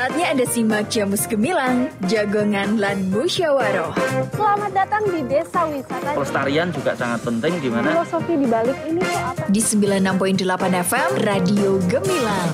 Saatnya Anda simak Jamus Gemilang, Jagongan lan Musyawaroh. Selamat datang di Desa Wisata. Pelestarian juga sangat penting di mana filosofi di balik ini tuh apa? Di 96.8 FM Radio Gemilang.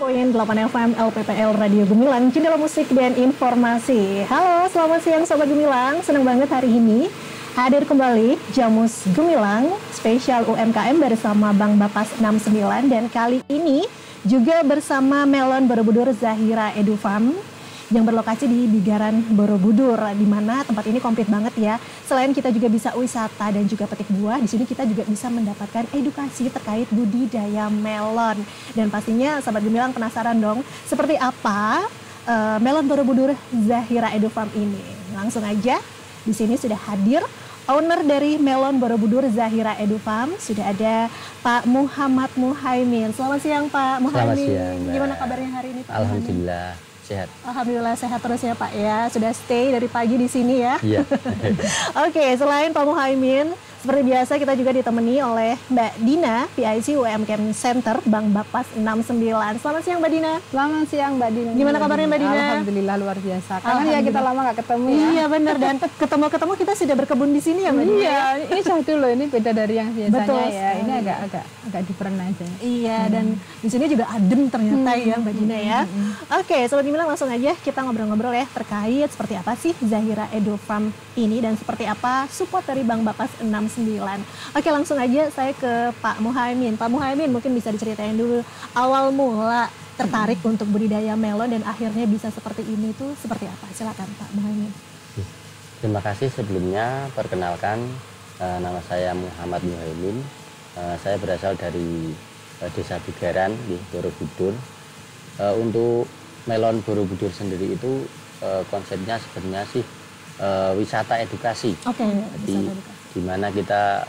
Poin 8 FM LPPL Radio Gemilang, jendela musik dan informasi. Halo, selamat siang Sobat Gemilang. Senang banget hari ini hadir kembali Jamus Gemilang spesial UMKM bersama Bang Bapas 69, dan kali ini juga bersama Melon Borobudur Zahira Edufarm yang berlokasi di Bigaran Borobudur, di mana tempat ini komplit banget ya. Selain kita juga bisa wisata dan juga petik buah, di sini kita juga bisa mendapatkan edukasi terkait budidaya melon. Dan pastinya Sobat Gemilang penasaran dong, seperti apa Melon Borobudur Zahira Edufarm ini. Langsung aja, di sini sudah hadir owner dari Melon Borobudur Zahira Edufarm, sudah ada Pak Muhammad Muhaimin. Selamat siang Pak Muhaimin. Selamat siang, gimana kabarnya hari ini Pak? Alhamdulillah. Sehat. Alhamdulillah sehat terus ya Pak ya. Sudah stay dari pagi di sini ya. Iya. Oke, selain Pak Muhaimin, seperti biasa kita juga ditemani oleh Mbak Dina, PIC UMKM Center Bang Bapas 69. Selamat siang Mbak Dina. Selamat siang Mbak Dina. Gimana kabarnya Mbak Dina? Alhamdulillah luar biasa. Karena ya kita lama nggak ketemu ya. Iya benar, dan ketemu kita sudah berkebun di sini ya Mbak Dina. Iya, ini satu loh, ini beda dari yang biasanya. Betul ya. sekali. Ini agak different aja. Iya, dan di sini juga adem ternyata ya Mbak Dina ya. Oke, Sobat Gemilang langsung aja kita ngobrol-ngobrol ya terkait seperti apa sih Zahira Edufarm ini dan seperti apa support dari Bang Bapas 69. Oke, langsung aja saya ke Pak Muhaimin. Pak Muhaimin, mungkin bisa diceritain dulu awal mula tertarik untuk budidaya melon dan akhirnya bisa seperti ini tuh seperti apa? Silakan Pak Muhaimin. Terima kasih sebelumnya, perkenalkan nama saya Muhammad Muhaimin. Saya berasal dari Desa Bigaran di Borobudur. Untuk melon Borobudur sendiri itu konsepnya sebenarnya sih wisata edukasi. Oke, jadi di mana kita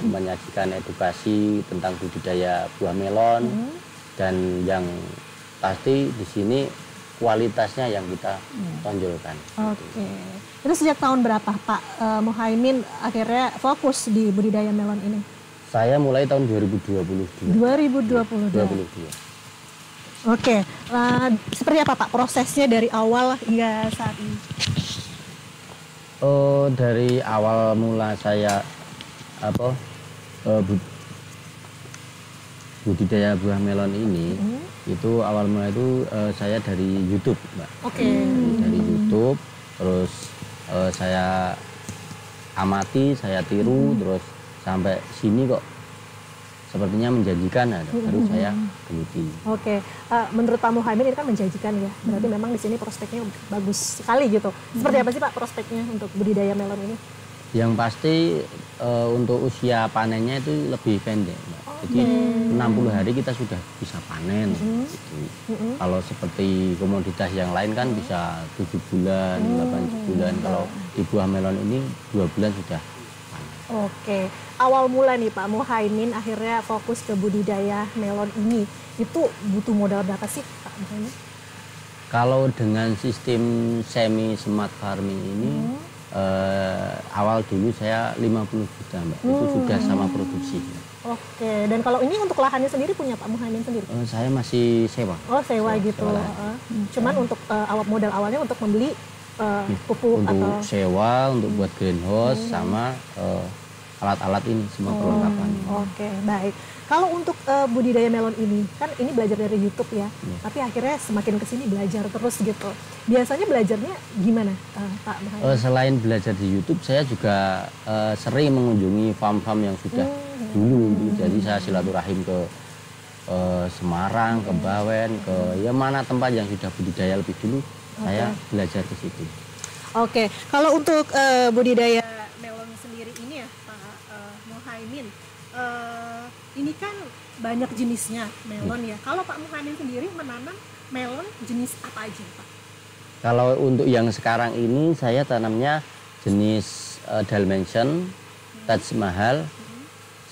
menyajikan edukasi tentang budidaya buah melon dan yang pasti di sini kualitasnya yang kita tonjolkan. Oke. Itu sejak tahun berapa Pak Muhaimin akhirnya fokus di budidaya melon ini? Saya mulai tahun 2022. 2022. Oke. Seperti apa Pak prosesnya dari awal hingga saat ini? Dari awal mula saya budidaya buah melon ini, itu awal mula itu saya dari YouTube, Mbak. Oke. Dari YouTube, terus saya amati, saya tiru, terus sampai sini kok sepertinya menjanjikan, baru saya geluti. Oke, menurut Pak Muhaimin ini kan menjanjikan ya, berarti memang di sini prospeknya bagus sekali gitu. Seperti apa sih Pak prospeknya untuk budidaya melon ini? Yang pasti untuk usia panennya itu lebih pendek, Mbak. Jadi 60 hari kita sudah bisa panen. Gitu. Kalau seperti komoditas yang lain kan bisa 7 bulan, 8 bulan. Kalau di buah melon ini 2 bulan sudah panen. Oke, awal mula nih Pak Muhaimin akhirnya fokus ke budidaya melon ini, itu butuh modal berapa sih Pak Muhaimin? Kalau dengan sistem semi smart farming ini, awal dulu saya 50 juta Mbak, itu sudah sama produksi. Oke, dan kalau ini untuk lahannya sendiri punya Pak Muhaimin sendiri? Saya masih sewa. Oh sewa gitu, cuman untuk modal awalnya untuk membeli pupuk untuk atau sewa, untuk buat greenhouse, sama alat-alat ini, semua perlengkapan. Oke, baik. Kalau untuk budidaya melon ini, kan ini belajar dari YouTube ya, tapi akhirnya semakin kesini belajar terus gitu. Biasanya belajarnya gimana Pak Muhaimin? Selain belajar di YouTube, saya juga sering mengunjungi farm-farm yang sudah dulu. Jadi saya silaturahim ke Semarang, ke Bawen, ke mana tempat yang sudah budidaya lebih dulu, saya belajar ke situ. Oke, kalau untuk budidaya melon sendiri ini ya Pak Muhaimin, ini kan banyak jenisnya melon ya. Kalau Pak Muhaimin sendiri menanam melon jenis apa aja Pak? Kalau untuk yang sekarang ini saya tanamnya jenis Dalmatian, Taj Mahal,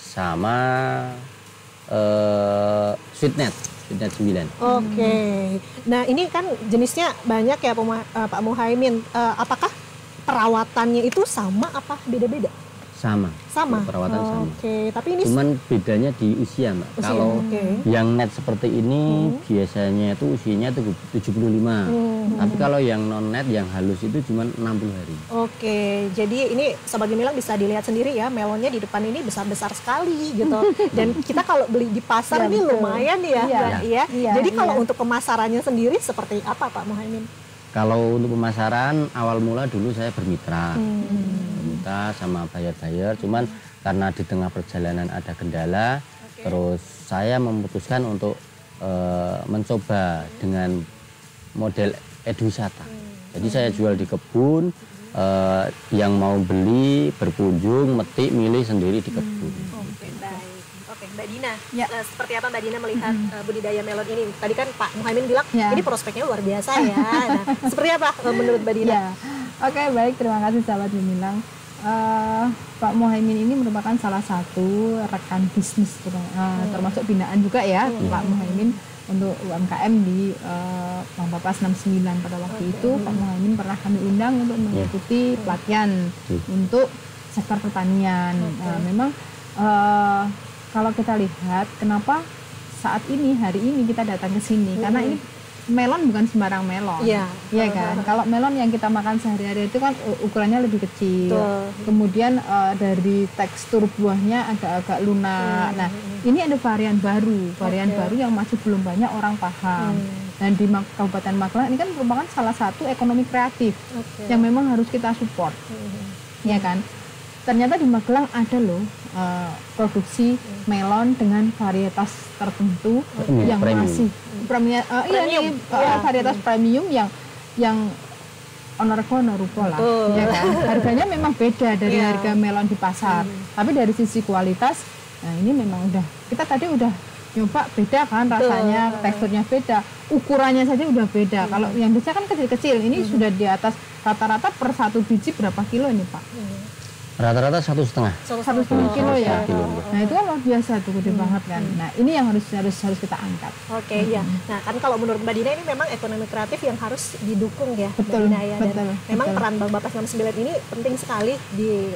sama Sweetnet 9. Oke. Nah ini kan jenisnya banyak ya Pak Muhaimin. Apakah perawatannya itu sama apa beda-beda? Sama. Sama? Perawatan sama. Oke, tapi ini Cuman bedanya di usia, Mbak. Usia, Kalau oke. yang net seperti ini biasanya itu usianya itu 75. Tapi kalau yang non net yang halus itu cuma 60 hari. Oke, jadi ini Sobat Gemilang bisa dilihat sendiri ya, melonnya di depan ini besar-besar sekali gitu. Dan kita kalau beli di pasar Iya, ini betul. lumayan ya, Iya. Mbak, ya. Iya, Jadi kalau iya. untuk pemasarannya sendiri seperti apa Pak Muhaimin? Kalau untuk pemasaran awal mula dulu saya bermitra. Bermitra sama buyer-buyer, cuman karena di tengah perjalanan ada kendala, terus saya memutuskan untuk mencoba dengan model eduwisata. Jadi saya jual di kebun, yang mau beli berkunjung, metik, milih sendiri di kebun. Oke, baik. Oke, Mbak Dina, Ya. seperti apa Mbak Dina melihat budidaya melon ini? Tadi kan Pak Muhaimin bilang Ya. ini prospeknya luar biasa ya. Nah, seperti apa menurut Mbak Dina? Ya, oke baik, terima kasih sahabat Gemilang. Pak Muhaimin ini merupakan salah satu rekan bisnis, termasuk binaan juga ya Pak Muhaimin untuk UMKM di Bank Bapas 69 pada waktu itu. Pak Muhaimin pernah kami undang untuk mengikuti pelatihan untuk sektor pertanian. Memang kalau kita lihat kenapa saat ini hari ini kita datang ke sini karena ini melon bukan sembarang melon. Iya. Iya kan? Kalau melon yang kita makan sehari-hari itu kan ukurannya lebih kecil. Betul. Kemudian dari tekstur buahnya agak-agak lunak. Nah, ini ada varian baru yang masih belum banyak orang paham. Dan di Kabupaten Magelang ini kan merupakan salah satu ekonomi kreatif yang memang harus kita support. Iya kan? Ternyata di Magelang ada loh produksi melon dengan varietas tertentu yang premium. masih varietas premium yang honorable honorupo lah, ya kan? Harganya memang beda dari harga melon di pasar, tapi dari sisi kualitas, nah ini memang kita tadi udah nyoba beda kan rasanya, teksturnya beda, ukurannya saja udah beda. Kalau yang biasa kan kecil-kecil, ini sudah di atas rata-rata per satu biji berapa kilo ini Pak? Rata-rata 1,5. 1,5 kilo ya. kilo. Nah itu kan luar biasa tuh, gede banget kan. Nah ini yang harus kita angkat. Oke, ya. Nah, kan kalau menurut Mbak Dina ini memang ekonomi kreatif yang harus didukung ya, Betul, Mbak Dina ya. Dan betul, memang betul. peran Bank Bapas 69 ini penting sekali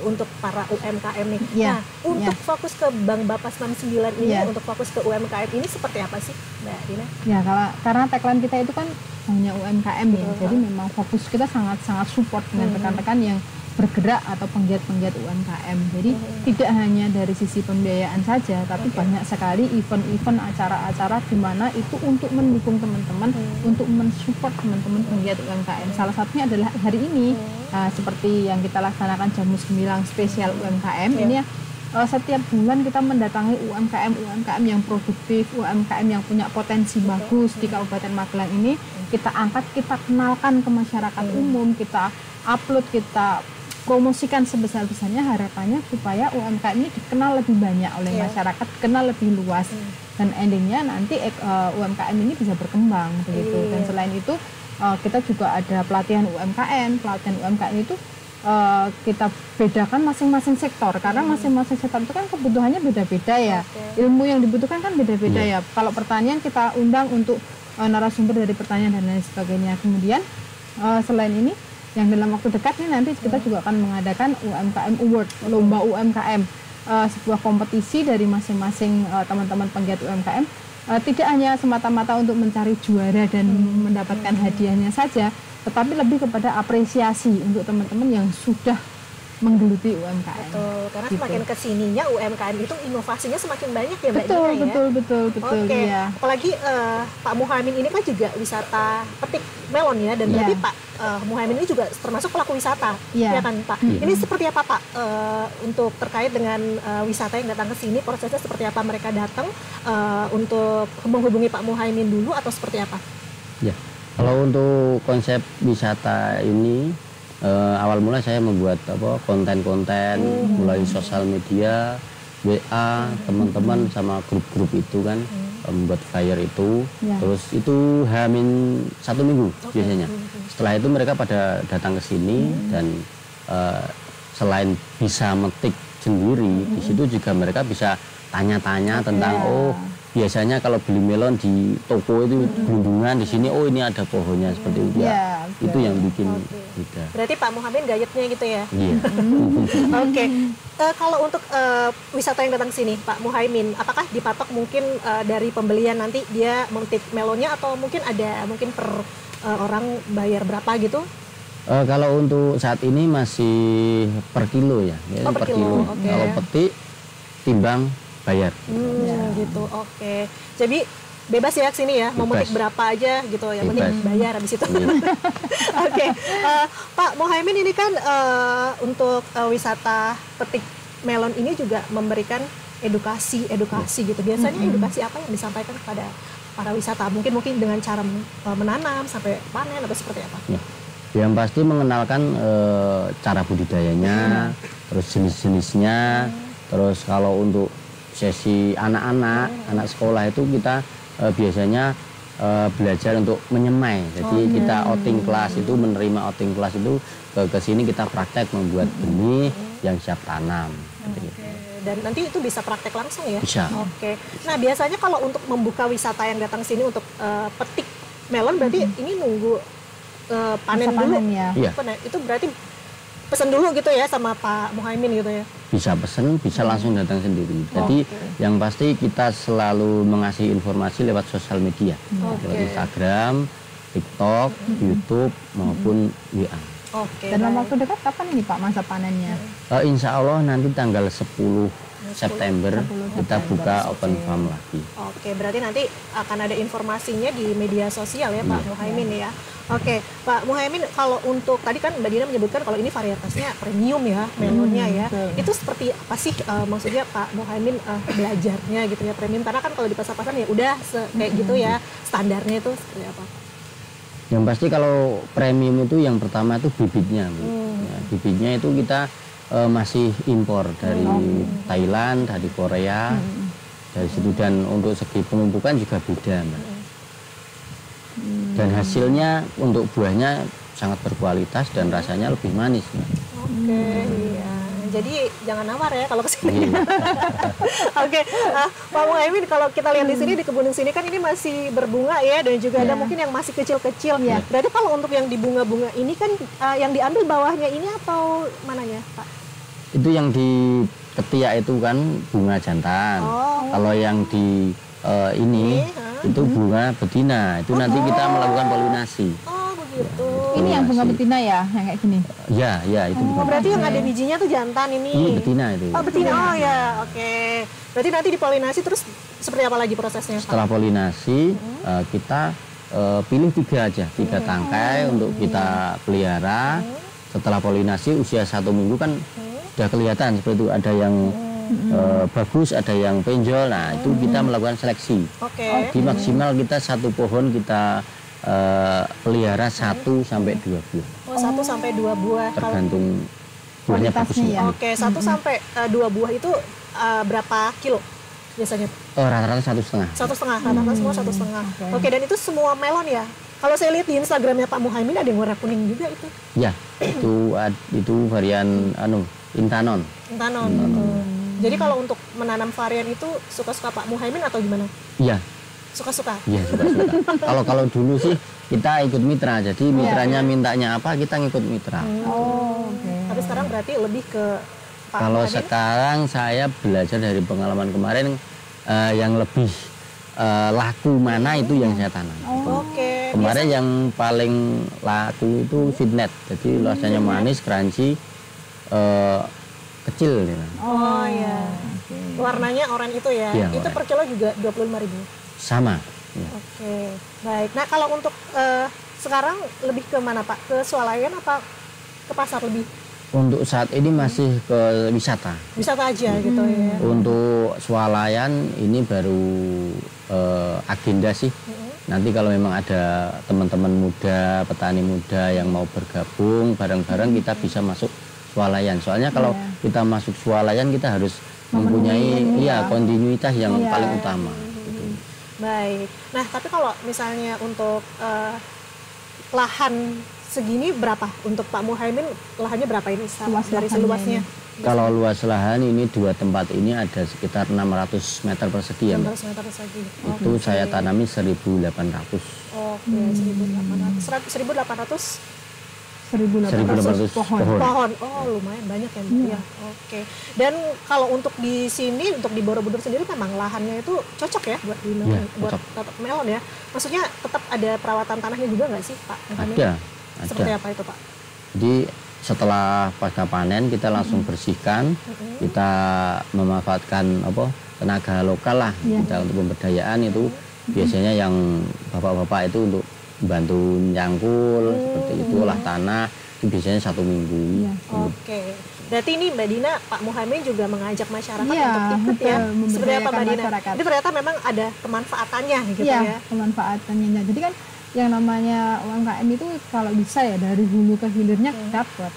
untuk para UMKM nih. Iya, Nah, untuk fokus ke Bank Bapas 69 ini, Iya. untuk fokus ke UMKM ini seperti apa sih, Mbak Dina? Ya karena tagline kita itu kan hanya UMKM ya. Jadi memang fokus kita sangat-sangat support dengan rekan-rekan yang bergerak atau penggiat-penggiat UMKM. Jadi tidak hanya dari sisi pembiayaan saja, tapi banyak sekali event-event, acara-acara di mana itu untuk mendukung teman-teman, untuk mensupport teman-teman penggiat UMKM. Salah satunya adalah hari ini, seperti yang kita laksanakan Jamus Gemilang spesial UMKM. Ini ya, setiap bulan kita mendatangi UMKM yang produktif, UMKM yang punya potensi bagus di Kabupaten Magelang ini. Kita angkat, kita kenalkan ke masyarakat umum, kita upload, kita promosikan sebesar-besarnya, harapannya supaya UMKM ini dikenal lebih banyak oleh masyarakat, dikenal lebih luas, dan endingnya nanti UMKM ini bisa berkembang begitu. Dan selain itu kita juga ada pelatihan UMKM itu kita bedakan masing-masing sektor, karena masing-masing sektor itu kan kebutuhannya beda-beda ya, ilmu yang dibutuhkan kan beda-beda ya. Kalau pertanian kita undang untuk narasumber dari pertanian dan lain sebagainya. Kemudian selain ini yang dalam waktu dekat ini nanti kita juga akan mengadakan UMKM Award, lomba UMKM, sebuah kompetisi dari masing-masing teman-teman penggiat UMKM, tidak hanya semata-mata untuk mencari juara dan mendapatkan hadiahnya saja, tetapi lebih kepada apresiasi untuk teman-teman yang sudah menggeluti UMKM. Betul, karena Gitu. semakin kesininya UMKM itu inovasinya semakin banyak ya, Mbak Betul, Dina ya. betul, Oke, ya. apalagi Pak Muhaimin ini kan juga wisata petik melon ya, dan berarti Pak Muhaimin ini juga termasuk pelaku wisata, Iya. ya kan Pak? Ini seperti apa Pak untuk terkait dengan wisata yang datang ke sini, prosesnya seperti apa, mereka datang untuk menghubungi Pak Muhaimin dulu atau seperti apa? Ya, kalau untuk konsep wisata ini awal mula saya membuat konten-konten, mulai sosial media, WA, teman-teman sama grup-grup itu kan membuat flyer itu, Ya. terus itu hamin 1 minggu biasanya. Setelah itu mereka pada datang ke sini dan selain bisa metik sendiri, di situ juga mereka bisa tanya-tanya tentang biasanya kalau beli melon di toko itu gelundungan, di sini oh ini ada pohonnya seperti itu ya. Iya, Itu yang bikin beda. Berarti Pak Muhammad gayetnya gitu ya? Iya. Oke. Kalau untuk wisata yang datang sini, Pak Muhaimin, apakah dipatok mungkin dari pembelian nanti dia memetik melonnya atau mungkin ada mungkin per orang bayar berapa gitu? Kalau untuk saat ini masih per kilo ya, Oh, per kilo, oke. Kalau petik timbang bayar. Gitu. Oke. Jadi bebas ya ke sini ya, mau Bebas. memetik berapa aja gitu, yang penting Bebas. bayar habis itu. Iya. Oke. Pak Muhaimin ini kan untuk wisata petik melon ini juga memberikan edukasi gitu. Biasanya edukasi apa yang disampaikan kepada para wisata? Mungkin dengan cara menanam sampai panen atau seperti apa? Ya. Yang pasti mengenalkan cara budidayanya, terus jenis-jenisnya, terus kalau untuk sesi anak sekolah itu kita biasanya belajar untuk menyemai. Jadi kita outing kelas itu menerima outing kelas itu ke sini kita praktek membuat benih yang siap tanam. Gitu. Dan nanti itu bisa praktek langsung ya? Bisa. Oke. Nah biasanya kalau untuk membuka wisata yang datang sini untuk petik melon berarti ini nunggu panen Masa dulu. panen ya. Iya. Itu berarti pesan dulu gitu ya sama Pak Muhaimin gitu ya? Bisa pesen, bisa langsung datang sendiri. Jadi yang pasti kita selalu mengasih informasi lewat sosial media, lewat Instagram, TikTok, YouTube maupun WA. Oke. Dan dalam waktu dekat kapan ini Pak masa panennya? Insya Allah nanti tanggal 10 September kita buka open farm lagi. Oke, berarti nanti akan ada informasinya di media sosial ya Pak Muhaimin ya. Oke, Pak Muhaimin, kalau untuk tadi kan Mbak Dina menyebutkan kalau ini varietasnya premium ya, melonnya ya. Itu seperti apa sih maksudnya Pak Muhaimin belajarnya gitu ya premium? Karena kan kalau di pasar-pasar ya udah kayak gitu ya, standarnya itu seperti apa? Yang pasti kalau premium itu yang pertama itu bibitnya, Bu. Ya, bibitnya itu kita masih impor dari Thailand, dari Korea, dari situ, dan untuk segi pemupukan juga beda, Mbak. Dan hasilnya untuk buahnya sangat berkualitas dan rasanya lebih manis, Mbak. Oke, iya. Jadi jangan nawar ya kalau kesini. Oke, Pak Muhaimin, kalau kita lihat di sini di kebun sini kan ini masih berbunga ya, dan juga ada mungkin yang masih kecil-kecil. Berarti kalau untuk yang di bunga-bunga ini kan yang diambil bawahnya ini atau mananya, Pak? Itu yang di ketiak itu kan bunga jantan. Kalau yang di ini itu bunga betina. Itu nanti kita melakukan polinasi. Oh begitu. Ini yang bunga betina ya, yang kayak gini? Ya, itu bunga Berarti betina. yang ada bijinya tuh jantan ini. Ini betina itu. Oh betina, oh ya, oke. Berarti nanti dipolinasi terus seperti apa lagi prosesnya, Pak? Setelah polinasi kita pilih 3 aja, 3 tangkai untuk kita pelihara. Setelah polinasi usia 1 minggu kan sudah kelihatan seperti itu, ada yang bagus, ada yang penjol. Nah itu kita melakukan seleksi. Oke. Di maksimal kita 1 pohon kita pelihara 1 sampai 2 buah, Oh, 1 sampai 2 buah. tergantung buahnya bagus. Kualitasnya ya. Oke, 1 sampai 2 buah itu berapa kilo biasanya? Rata-rata 1,5. 1,5, rata-rata semua 1,5. Oke, dan itu semua melon ya? Kalau saya lihat di Instagramnya Pak Muhaimin ada yang warna kuning juga itu. Ya, itu varian Intanon. Intanon. Jadi kalau untuk menanam varian itu suka-suka Pak Muhaimin atau gimana? Iya. Suka-suka. Iya, suka-suka. Kalau dulu sih kita ikut mitra, jadi mitranya mintanya apa kita ngikut mitra. Tapi sekarang berarti lebih ke Pak Kalau Muhaimin. sekarang saya belajar dari pengalaman kemarin, yang lebih laku mana itu yang saya tanam. Oke. Kemarin yang paling laku itu Fitnet, jadi rasanya manis, crunchy, kecil. Ya. Oh iya. Warnanya oranye itu ya. Iya, Itu oranye. per kilo juga 25.000. Sama. Ya. Oke. Baik. Nah, kalau untuk sekarang lebih ke mana, Pak? Ke swalayan apa ke pasar lebih? Untuk saat ini masih ke wisata. Wisata aja gitu ya. Untuk swalayan ini baru agenda sih. Nanti kalau memang ada teman-teman muda, petani muda yang mau bergabung bareng-bareng, kita bisa masuk swalayan. Soalnya kalau kita masuk swalayan kita harus mempunyai kontinuitas yang paling utama. Gitu. Baik. Nah, tapi kalau misalnya untuk lahan segini berapa untuk Pak Muhaimin, lahannya berapa ini Luas dari lahannya seluasnya? Kalau luas lahan ini 2 tempat ini ada sekitar 600 meter persegi ya, Mbak. 600 meter persegi. Itu saya tanami 1.800. Oke, 1.800 1.800 pohon. Oh, lumayan banyak ya, Mbak. Ya. Oke. Dan kalau untuk di sini, untuk di Borobudur sendiri memang lahannya itu cocok ya buat buat melon ya. Maksudnya tetap ada perawatan tanahnya juga nggak sih, Pak? Ada. Seperti apa itu, Pak? Jadi setelah pasca panen kita langsung bersihkan, kita memanfaatkan tenaga lokal lah kita untuk pemberdayaan itu. Biasanya yang bapak-bapak itu untuk bantu nyangkul seperti itu, olah tanah itu biasanya 1 minggu. Oke. Berarti ini Mbak Dina, Pak Muhammad juga mengajak masyarakat untuk ikut ya. Seperti apa Mbak Dina? Itu ternyata memang ada kemanfaatannya gitu ya. Kemanfaatannya. Jadi kan yang namanya UMKM itu kalau bisa ya dari hulu ke hilirnya dapat.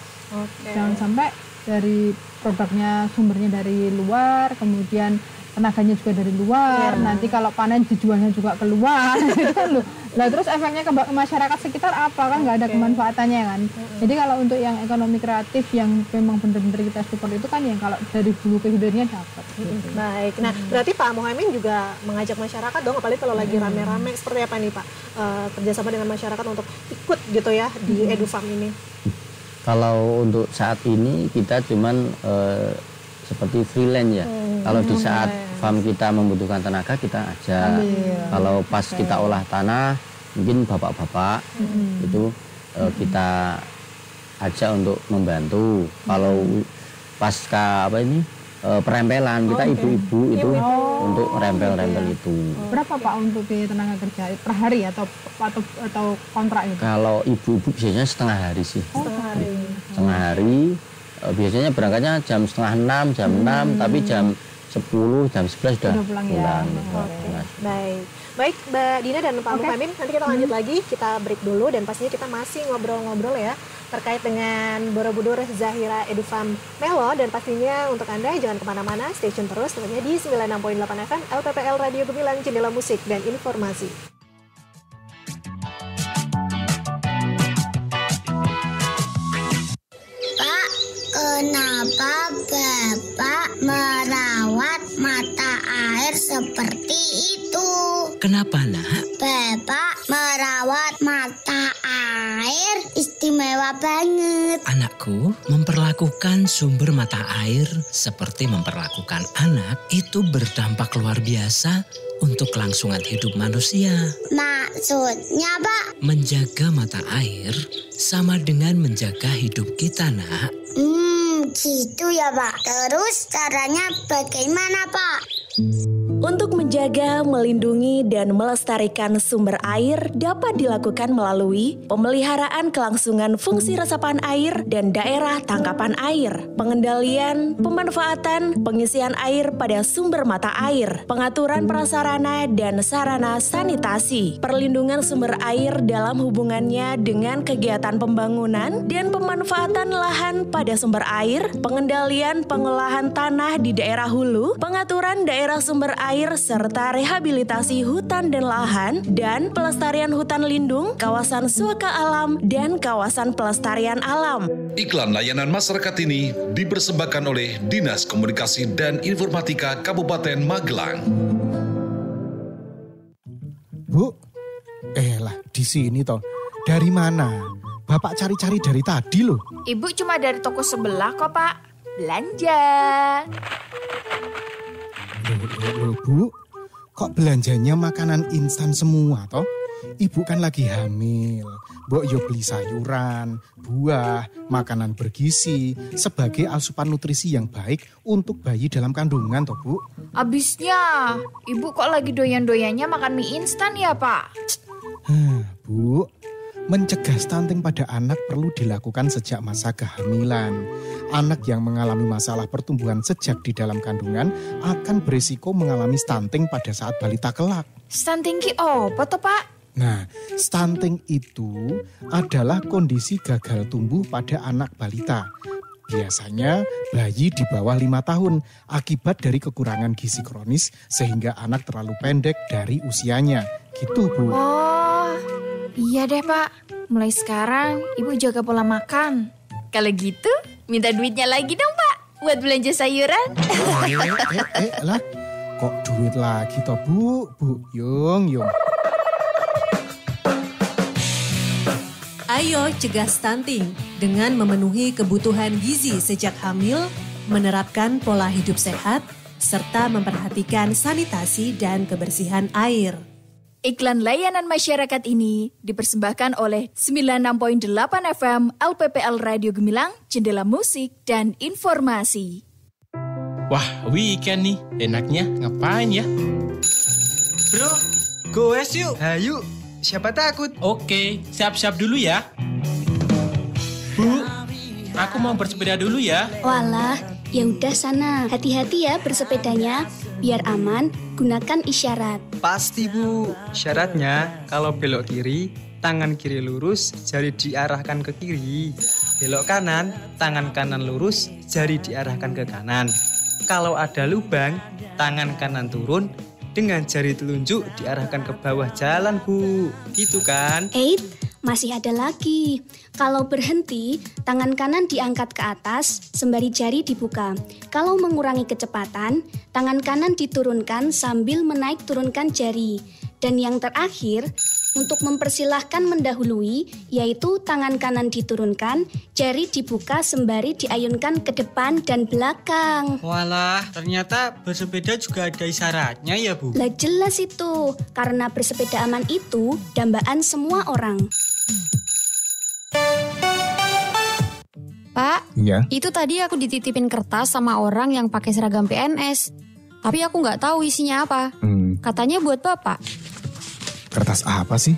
Jangan sampai dari produknya sumbernya dari luar, kemudian tenaganya juga dari luar, nanti kalau panen dijualnya juga keluar, gitu kan loh. Lah terus efeknya ke masyarakat sekitar apa, kan nggak ada kemanfaatannya kan. Jadi kalau untuk yang ekonomi kreatif yang memang benar-benar kita support itu kan yang kalau dari hulu ke hilirnya dapat. Gitu. Baik, nah berarti Pak Muhammad juga mengajak masyarakat dong, apalagi kalau lagi rame-rame, seperti apa nih Pak kerjasama dengan masyarakat untuk ikut gitu ya di EduFarm ini? Kalau untuk saat ini kita cuman seperti freelance ya. Kalau di saat farm kita membutuhkan tenaga kita ajak. Kalau pas kita olah tanah mungkin bapak-bapak itu kita ajak untuk membantu. Kalau pasca perempelan kita ibu-ibu itu untuk rempel-rempel itu. Berapa Pak untuk biaya tenaga kerja per hari atau kontrak itu? Kalau ibu-ibu biasanya setengah hari sih. Setengah hari. Biasanya berangkatnya jam 5:30, jam 6, tapi jam 10, jam 11 sudah pulang. Baik Mbak Dina dan Pak Muhammad, nanti kita lanjut lagi, kita break dulu dan pastinya kita masih ngobrol-ngobrol ya terkait dengan Borobudur Zahira EduFarm Melo, dan pastinya untuk Anda jangan kemana-mana, stay tune terus tentunya di 96.8 FM LPPL Radio Gemilang, Jendela Musik dan Informasi. Kenapa Bapak merawat mata air seperti itu? Kenapa, Nak? Bapak merawat mata air istimewa banget. Anakku, memperlakukan sumber mata air seperti memperlakukan anak itu berdampak luar biasa untuk kelangsungan hidup manusia. Maksudnya, Pak? Menjaga mata air sama dengan menjaga hidup kita, Nak. Gitu ya, Pak. Terus caranya bagaimana, Pak? Untuk menjaga, melindungi, dan melestarikan sumber air dapat dilakukan melalui pemeliharaan kelangsungan fungsi resapan air dan daerah tangkapan air, pengendalian, pemanfaatan, pengisian air pada sumber mata air, pengaturan prasarana dan sarana sanitasi, perlindungan sumber air dalam hubungannya dengan kegiatan pembangunan dan pemanfaatan lahan pada sumber air, pengendalian pengolahan tanah di daerah hulu, pengaturan daerah sumber air serta rehabilitasi hutan dan lahan, dan pelestarian hutan lindung, kawasan suaka alam, dan kawasan pelestarian alam. Iklan layanan masyarakat ini dipersembahkan oleh Dinas Komunikasi dan Informatika Kabupaten Magelang. Bu, di sini toh. Dari mana? Bapak cari-cari dari tadi loh. Ibu cuma dari toko sebelah kok, Pak. Belanja. Loh, Bu, kok belanjanya makanan instan semua toh? Ibu kan lagi hamil. Mbok yo beli sayuran, buah, makanan bergizi sebagai asupan nutrisi yang baik untuk bayi dalam kandungan toh, Bu. Abisnya, Ibu kok lagi doyan-doyannya makan mie instan ya, Pak? Bu, mencegah stunting pada anak perlu dilakukan sejak masa kehamilan. Anak yang mengalami masalah pertumbuhan sejak di dalam kandungan akan berisiko mengalami stunting pada saat balita kelak. Stunting ki apa toh, Pak? Nah, stunting itu adalah kondisi gagal tumbuh pada anak balita. Biasanya bayi di bawah 5 tahun akibat dari kekurangan gizi kronis sehingga anak terlalu pendek dari usianya. Gitu, Bu. Oh, iya deh, Pak. Mulai sekarang Ibu jaga pola makan. Kalau gitu, minta duitnya lagi dong, Pak. buat belanja sayuran. Lah, kok duit lagi toh Bu? Yung. Ayo cegah stunting dengan memenuhi kebutuhan gizi sejak hamil, menerapkan pola hidup sehat, serta memperhatikan sanitasi dan kebersihan air. Iklan layanan masyarakat ini dipersembahkan oleh 96.8 FM LPPL Radio Gemilang, Jendela Musik dan Informasi. Wah, weekend nih. Enaknya ngapain ya? Bro, goes yuk. Ayo, siapa takut? Oke, siap-siap dulu ya. Bu, aku mau bersepeda dulu ya. Walah, ya udah sana. Hati-hati ya bersepedanya. Biar aman, gunakan isyarat. Pasti Bu. Syaratnya kalau belok kiri, tangan kiri lurus, jari diarahkan ke kiri. Belok kanan, tangan kanan lurus, jari diarahkan ke kanan. Kalau ada lubang, tangan kanan turun, dengan jari telunjuk diarahkan ke bawah jalan Bu. Gitu kan? Masih ada lagi. Kalau berhenti, tangan kanan diangkat ke atas, sembari jari dibuka. Kalau mengurangi kecepatan, tangan kanan diturunkan sambil menaik turunkan jari. Dan yang terakhir, untuk mempersilahkan mendahului, yaitu tangan kanan diturunkan, jari dibuka sembari diayunkan ke depan dan belakang. Walah, ternyata bersepeda juga ada isyaratnya ya Bu? Lah jelas itu, karena bersepeda aman itu dambaan semua orang. Pak, ya? Itu tadi aku dititipin kertas sama orang yang pakai seragam PNS. Tapi aku nggak tahu isinya apa. Katanya buat Bapak. Kertas apa sih?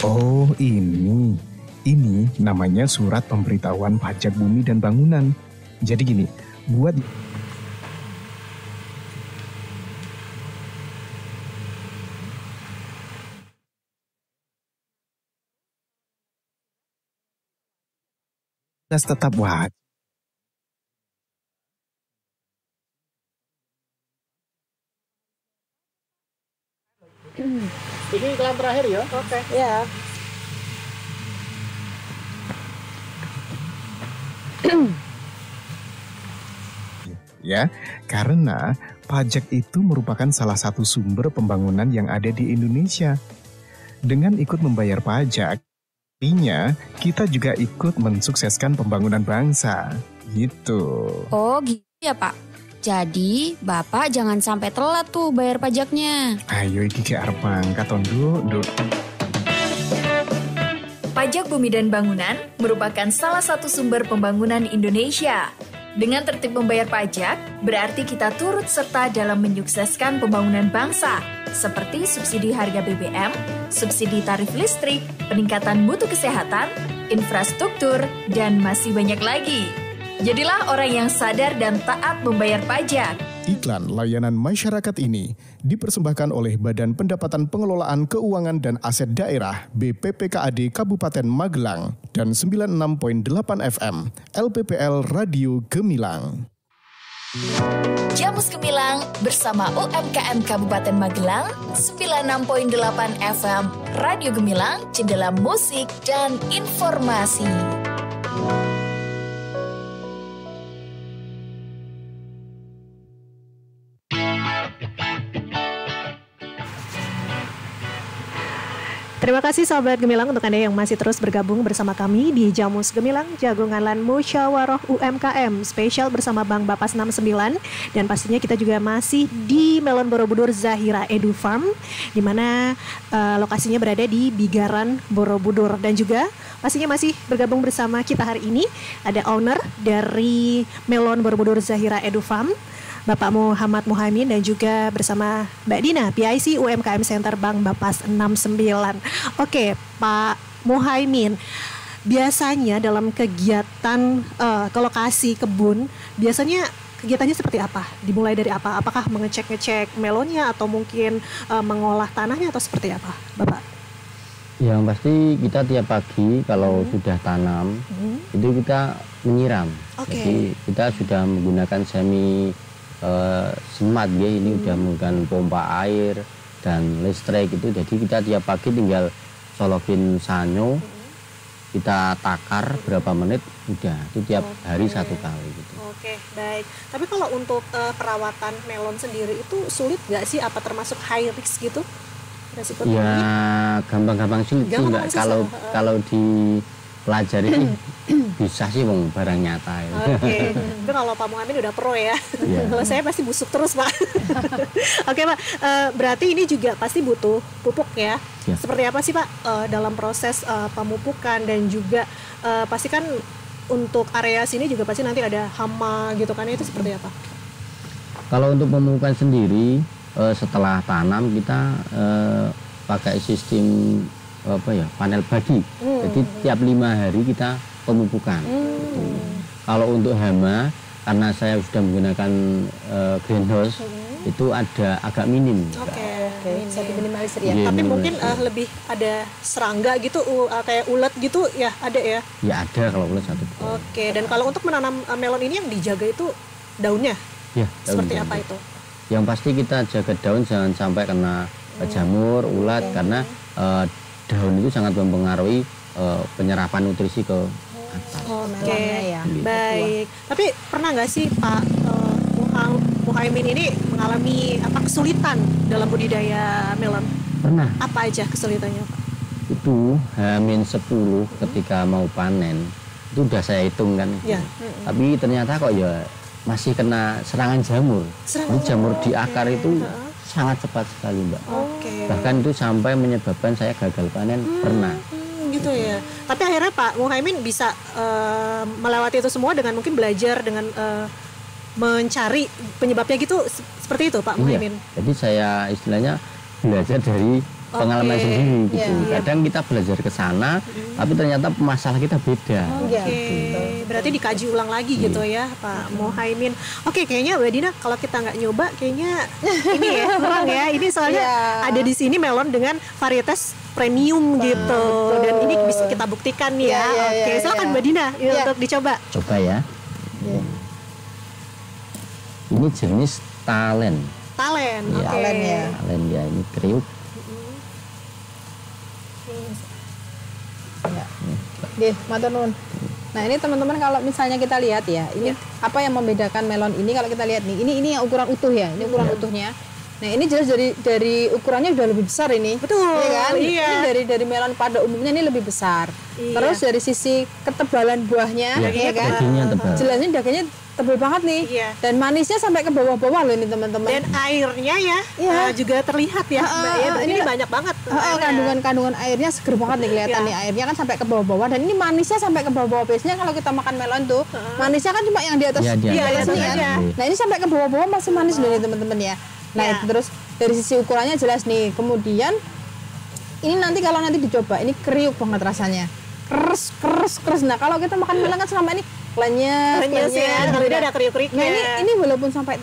Oh, ini. Ini namanya surat pemberitahuan pajak bumi dan bangunan. Jadi gini, buat... tetap wajib. Ini iklan terakhir ya? Oke. Ya. Ya, karena pajak itu merupakan salah satu sumber pembangunan yang ada di Indonesia. Dengan ikut membayar pajak, artinya kita juga ikut mensukseskan pembangunan bangsa. Gitu. Oh gitu ya Pak. Jadi Bapak jangan sampai telat tuh bayar pajaknya. Ayo iki ke arep mangkat tondo. Pajak bumi dan bangunan merupakan salah satu sumber pembangunan Indonesia. Dengan tertib membayar pajak, berarti kita turut serta dalam menyukseskan pembangunan bangsa, seperti subsidi harga BBM, subsidi tarif listrik, peningkatan mutu kesehatan, infrastruktur, dan masih banyak lagi. Jadilah orang yang sadar dan taat membayar pajak. Iklan layanan masyarakat ini dipersembahkan oleh Badan Pendapatan Pengelolaan Keuangan dan Aset Daerah BPPKAD Kabupaten Magelang dan 96.8 FM LPPL Radio Gemilang. Jamus Gemilang bersama UMKM Kabupaten Magelang, 96.8 FM Radio Gemilang, Jendela Musik dan Informasi. Terima kasih sahabat Gemilang untuk Anda yang masih terus bergabung bersama kami di Jamus Gemilang Jagungan Musyawarah UMKM spesial bersama Bank Bapas 69, dan pastinya kita juga masih di Melon Borobudur Zahira Edu Farm, di mana lokasinya berada di Bigaran Borobudur, dan juga pastinya masih bergabung bersama kita hari ini ada owner dari Melon Borobudur Zahira Edu Farm, Bapak Muhammad Muhaimin, dan juga bersama Mbak Dina, PIC UMKM Center Bank Bapas 69. Oke, Pak Muhaimin, biasanya dalam kegiatan ke lokasi kebun, biasanya kegiatannya seperti apa? Dimulai dari apa? Apakah mengecek-ngecek melonnya atau mungkin mengolah tanahnya atau seperti apa, Bapak? Yang pasti kita tiap pagi kalau sudah tanam, itu kita menyiram. Jadi kita sudah menggunakan semi smart ya, ini udah menggunakan pompa air dan listrik itu, jadi kita tiap pagi tinggal solokin sanyo, kita takar berapa menit udah, itu tiap hari 1 kali gitu. Oke, baik. Tapi kalau untuk perawatan melon sendiri itu sulit nggak sih? Apa termasuk high risk gitu? Resiko tinggi? Ya gampang-gampang sulit sih Mbak. Kalau dipelajari sih bisa sih barang nyata ya. Oke, itu kalau Pak Muhammad udah pro ya. Kalau saya pasti busuk terus Pak. Oke Pak, berarti ini juga pasti butuh pupuk ya. Seperti apa sih Pak dalam proses pemupukan dan juga pasti kan untuk area sini juga pasti nanti ada hama gitu kan, itu seperti apa? Kalau untuk pemupukan sendiri setelah tanam kita pakai sistem panel body. Jadi tiap 5 hari kita pemupukan. Gitu. Kalau untuk hama, karena saya sudah menggunakan greenhouse, itu ada agak minim. Oke, bisa diminimalisir ya. Tapi mungkin lebih ada serangga gitu, kayak ulet gitu ya, ada ya? Ya ada kalau ulet 1. Oke, dan kalau untuk menanam melon ini yang dijaga itu daunnya? Ya, seperti apa itu? Yang pasti kita jaga daun jangan sampai kena jamur, ulat, karena daun itu sangat mempengaruhi penyerapan nutrisi ke atas. Oke, baik. Tapi pernah nggak sih Pak Muhaimin ini mengalami kesulitan dalam budidaya melon? Pernah. Apa aja kesulitannya Pak? Itu H-10 ketika mau panen itu udah saya hitung kan. Ya. Tapi ternyata kok ya masih kena serangan jamur. Ini jamur di akar itu sangat cepat sekali Mbak. Bahkan itu sampai menyebabkan saya gagal panen pernah. Gitu ya. Tapi akhirnya Pak Muhaimin bisa melewati itu semua dengan mungkin belajar dengan mencari penyebabnya gitu, seperti itu Pak Muhaimin. Jadi saya istilahnya belajar dari pengalaman sendiri gitu. Kadang kita belajar ke sana, tapi ternyata masalah kita beda. Berarti dikaji ulang lagi gitu ya Pak Muhaimin. Oke, kayaknya Mbak Dina kalau kita nggak nyoba kayaknya ini ya kurang ya. Ini soalnya ada di sini melon dengan varietas premium gitu. Dan ini bisa kita buktikan nih ya. Oke, silakan Mbak Dina untuk dicoba. Coba ya. Ini jenis talen. Talen, Talen ya, ini kriuk. Matur nuwun. Nah ini teman-teman kalau misalnya kita lihat ya, ini apa yang membedakan melon ini kalau kita lihat nih, ini yang ukuran utuh ya, ini ukuran utuhnya. Nah ini jelas dari ukurannya udah lebih besar ini. Betul. Iya kan? Iya. Ini dari melon pada umumnya ini lebih besar. Iya. Terus dari sisi ketebalan buahnya, ya kan? Jelasnya dagingnya tebal banget nih. Iya. Dan manisnya sampai ke bawah-bawah loh ini teman-teman. Dan airnya juga terlihat ya, Mbak ya. Ini banyak banget. Kandungan airnya seger banget nih kelihatan nih, airnya kan sampai ke bawah-bawah dan ini manisnya sampai ke bawah-bawah. Biasanya kalau kita makan melon tuh manisnya kan cuma yang di atas sini kan. Nah ini sampai ke bawah-bawah masih manis loh nih teman-teman ya. Nah itu terus dari sisi ukurannya jelas nih. Kemudian ini nanti kalau nanti dicoba ini kriuk banget rasanya, keres. Nah kalau kita makan melon kan selama ini lenyes ya, kalau ada kriuk-kriuknya. Nah ini walaupun sampai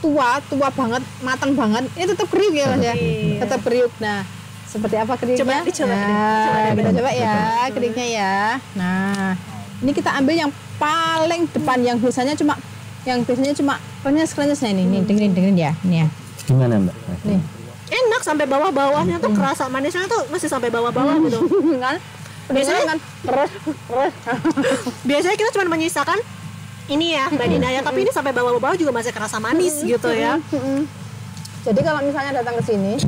tua banget, matang banget, ini tetap kriuk ya Mas ya, tetap kriuk. Nah seperti apa kriuknya? Kita coba ya kriuknya ya. Nah ini kita ambil yang paling depan yang biasanya cuma krenyes ini dengerin ya, ini ya. Gimana Mbak? Nih. Enak sampai bawah-bawahnya tuh kerasa manisnya tuh masih sampai bawah-bawah gitu. Kan? Biasanya kan terus. Biasanya kita cuma menyisakan ini ya Mbak Dina ya, tapi ini sampai bawah-bawah juga masih kerasa manis gitu ya. Jadi kalau misalnya datang ke sini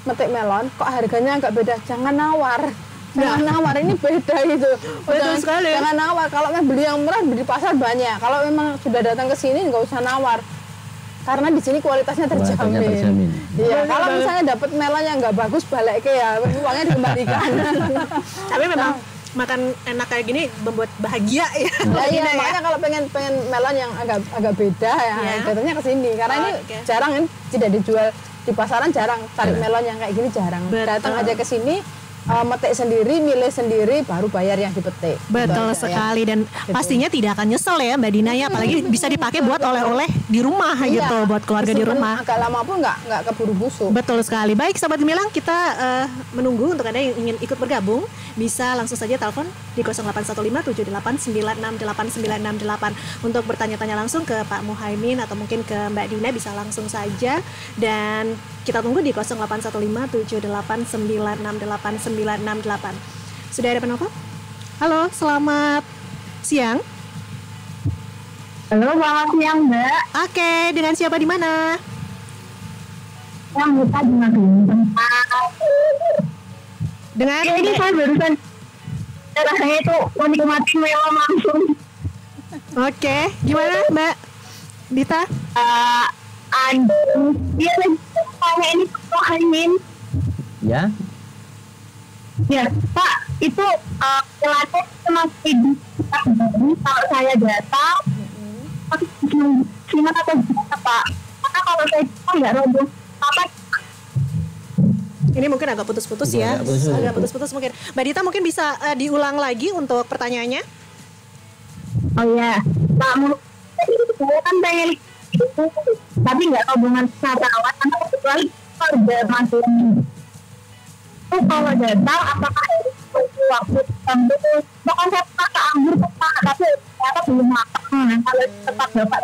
metik melon kok harganya agak beda, jangan nawar. Jangan nawar, ini beda gitu. Betul sekali. Jangan nawar. Kalau memang beli yang murah di pasar banyak. Kalau memang sudah datang ke sini nggak usah nawar. Karena di sini kualitasnya terjamin. Iya. Kalau misalnya dapat melon yang nggak bagus balik ke ya uangnya dikembalikan. Tapi memang makan enak kayak gini membuat bahagia ya. Iya, makanya kalau pengen melon yang agak beda ya, datangnya ke sini. Karena ini jarang kan tidak dijual di pasaran, jarang cari melon yang kayak gini jarang. Datang aja ke sini. Metik sendiri, milih sendiri, baru bayar yang dipetik. Betul sekali dan pastinya tidak akan nyesel ya Mbak Dina ya, apalagi bisa dipakai buat oleh-oleh di rumah gitu, buat keluarga di rumah. Agak lama pun nggak keburu busuk. Betul sekali. Baik Sobat Gemilang, kita menunggu untuk Anda yang ingin ikut bergabung, bisa langsung saja telepon di 081578989898 untuk bertanya-tanya langsung ke Pak Muhaimin atau mungkin ke Mbak Dina, bisa langsung saja. Dan kita tunggu di 081578969898. Sudah ada penelpon? Halo, selamat siang. Halo, selamat siang, Mbak. Oke, dengan siapa di mana? Yang buka di Magelang. Dengan ya, ini saya barusan rasanya itu menikmati melon langsung. Oke, gimana Mbak Dita? Dia lagi tanya ini Muhaimin. Ya. Ya, Pak, itu pelatih masih kalau saya datang simak atau gimana, Pak? Karena kalau saya nggak roboh apa. Ini mungkin agak putus-putus ya, agak putus-putus mungkin. Mbak Dita mungkin bisa diulang lagi untuk pertanyaannya. Oh ya, Pak, saya kan pengen itu, tapi nggak rombongan wisatawan, karena kecuali keluarga masuk. Kalau datang, apakah waktu tertentu? Bahkan saya pakai anggur, tapi ternyata belum matang. Kalau tetap dapat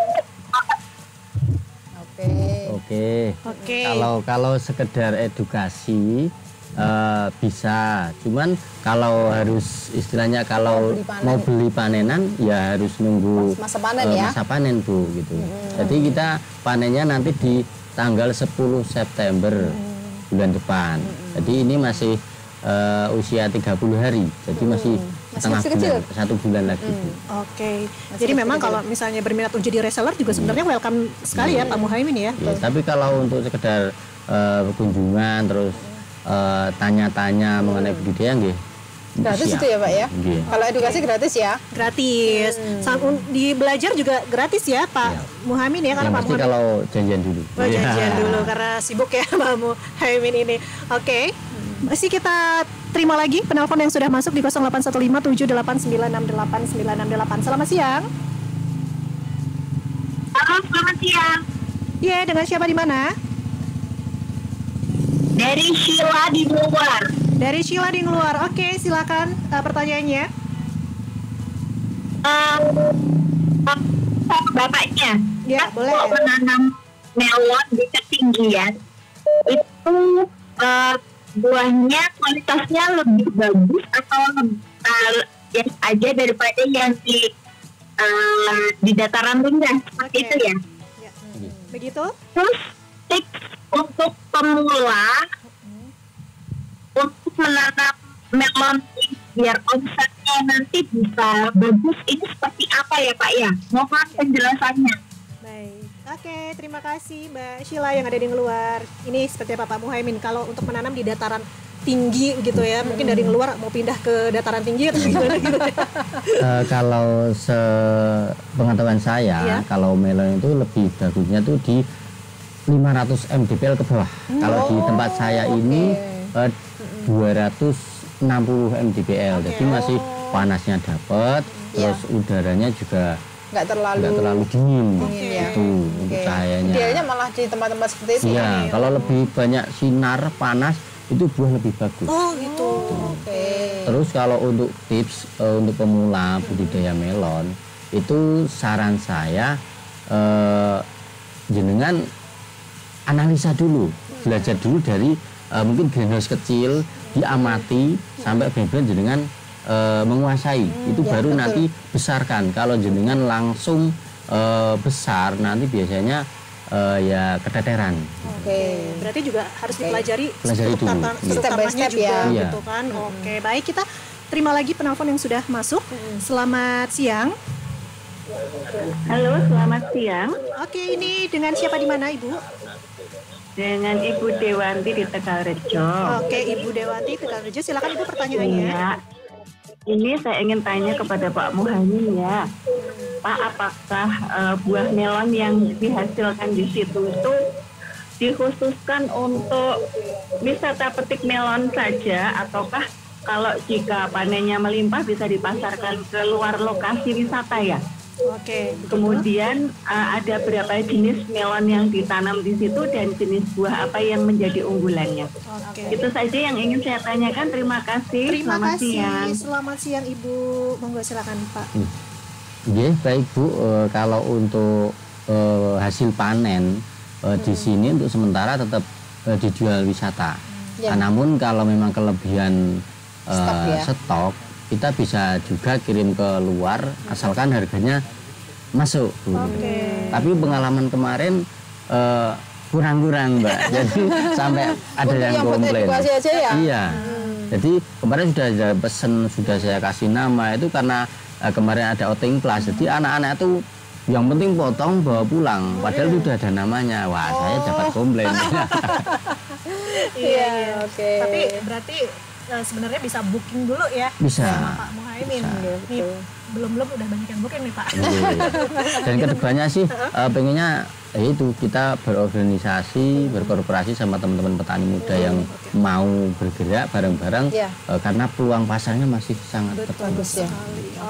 Oke. Kalau sekedar edukasi bisa, cuman kalau harus istilahnya kalau mau beli panenan ya harus nunggu masa panen ya. Masa panen Bu gitu. Jadi kita panennya nanti di tanggal 10 September bulan depan. Jadi ini masih usia 30 hari. Jadi masih setengah bulan, 1 bulan lagi. Oke. Jadi memang kalau misalnya berminat untuk jadi reseller juga sebenarnya welcome sekali ya Pak Muhaimin ya. Tapi kalau untuk sekedar kunjungan terus tanya-tanya mengenai budidaya nggih. Gratis itu ya Pak ya? Kalau edukasi gratis ya? Gratis. Di belajar juga gratis ya Pak Muhaimin ya? Karena Pak Muhaimin kalau janjian dulu. Janjian dulu karena sibuk ya Pak Muhaimin ini. Oke. Masih kita terima lagi penelpon yang sudah masuk di 081578968968. Selamat siang. Halo, selamat siang. Iya, dengan siapa di mana? Dari Sheila di luar. Dari Sheila di luar. Oke, silakan pertanyaannya. Bapaknya, ya boleh. Kalau menanam melon di ketinggian itu buahnya kualitasnya lebih bagus atau yang aja daripada yang di dataran rendah seperti itu ya. Begitu. Terus tips untuk pemula untuk menanam melon biar omsetnya nanti bisa bagus ini seperti apa ya Pak ya? Mohon penjelasannya. Baik. Oke, terima kasih Mbak Sheila yang ada di luar. Ini seperti Pak Muhaimin, kalau untuk menanam di dataran tinggi gitu ya, mungkin dari luar mau pindah ke dataran tinggi atau gimana gitu ya? Kalau sepengetahuan saya, kalau melon itu lebih bagusnya tuh di 500 mdpl ke bawah. Kalau di tempat saya ini 260 mdpl, jadi masih panasnya dapat, terus udaranya juga nggak terlalu dingin itu untuk cahayanya. Idealnya malah di tempat-tempat seperti itu. Iya, kalau lebih banyak sinar panas itu buah lebih bagus. Oh gitu. Terus kalau untuk tips untuk pemula budidaya melon itu saran saya jenengan analisa dulu, belajar dulu dari mungkin greenhouse kecil, diamati sampai benar-benar jenengan menguasai itu baru betul. Nanti besarkan. Kalau jenengan langsung besar nanti biasanya ya keteteran. Berarti juga harus dipelajari step by step ya gitu kan. Baik, kita terima lagi penelpon yang sudah masuk. Selamat siang. Halo, selamat siang. Ini dengan siapa di mana Ibu? Dengan Ibu Dewanti di Tegalrejo. Ibu Dewanti Tegalrejo, silakan Ibu pertanyaannya. Iya. Ini saya ingin tanya kepada Pak Muhaimin ya, Pak, apakah buah melon yang dihasilkan di situ itu dikhususkan untuk wisata petik melon saja, ataukah kalau jika panennya melimpah bisa dipasarkan ke luar lokasi wisata ya? Kemudian ada berapa jenis melon yang ditanam di situ dan jenis buah apa yang menjadi unggulannya? Itu saja yang ingin saya tanyakan. Terima kasih. Selamat siang. Selamat siang Ibu. Monggo silakan Pak. Baik Bu. Kalau untuk hasil panen di sini untuk sementara tetap dijual wisata. Namun kalau memang kelebihan stok kita bisa juga kirim ke luar asalkan harganya masuk. Tapi pengalaman kemarin kurang-kurang Mbak. Jadi sampai ada yang komplain. Aja ya? Iya. Jadi kemarin sudah ada pesan, sudah saya kasih nama itu karena kemarin ada outing class. Jadi anak-anak itu yang penting potong bawa pulang. Padahal sudah ada namanya. Wah, saya dapat komplain. Iya, oke. Tapi berarti sebenarnya bisa booking dulu ya? Bisa. Sama Pak Muhaimin. Nih, belum udah banyak yang booking nih Pak. Dan kedepannya sih pengennya itu kita berorganisasi, berkorporasi sama teman-teman petani muda yang mau bergerak bareng-bareng karena peluang pasarnya masih sangat bagus ya.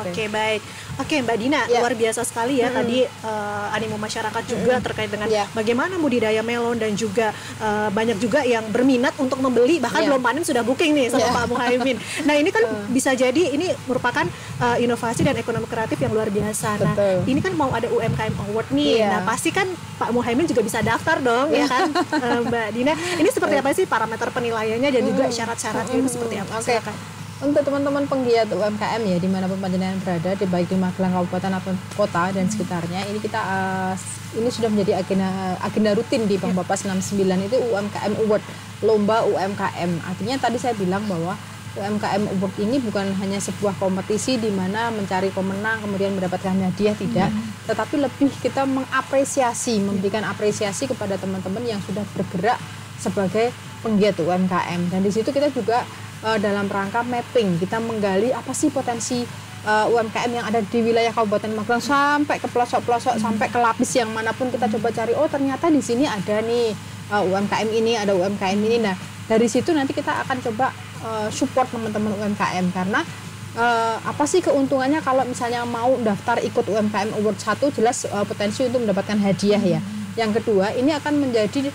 Oke, baik. Oke, Mbak Dina, luar biasa sekali ya tadi animo masyarakat juga terkait dengan bagaimana budidaya melon dan juga banyak juga yang berminat untuk membeli bahkan belum panen sudah booking nih sama Pak Muhaimin. Nah, ini kan bisa jadi ini merupakan inovasi dan ekonomi kreatif yang luar biasa. Nah, ini kan mau ada UMKM Award nih. Nah, pasti kan Pak Muhaimin juga bisa daftar dong, ya kan, Mbak Dina. Ini seperti apa sih parameter penilaiannya dan juga syarat-syaratnya itu seperti apa? Silakan. Untuk teman-teman penggiat UMKM ya dimanapun panjenengan berada, di baik di Magelang Kabupaten atau kota dan sekitarnya, ini kita ini sudah menjadi agenda rutin di Bank Bapas 69 itu UMKM Award, lomba UMKM. Artinya tadi saya bilang bahwa UMKM Award ini bukan hanya sebuah kompetisi di mana mencari pemenang kemudian mendapatkan hadiah, tidak, tetapi lebih kita mengapresiasi, memberikan apresiasi kepada teman-teman yang sudah bergerak sebagai penggiat UMKM. Dan di situ kita juga dalam rangka mapping, kita menggali apa sih potensi UMKM yang ada di wilayah Kabupaten Magelang sampai ke pelosok-pelosok, sampai ke lapis yang manapun kita coba cari. Oh, ternyata di sini ada nih UMKM ini, ada UMKM ini. Nah, dari situ nanti kita akan coba support teman-teman UMKM karena apa sih keuntungannya kalau misalnya mau daftar ikut UMKM Award 1, jelas potensi untuk mendapatkan hadiah ya. Yang kedua, ini akan menjadi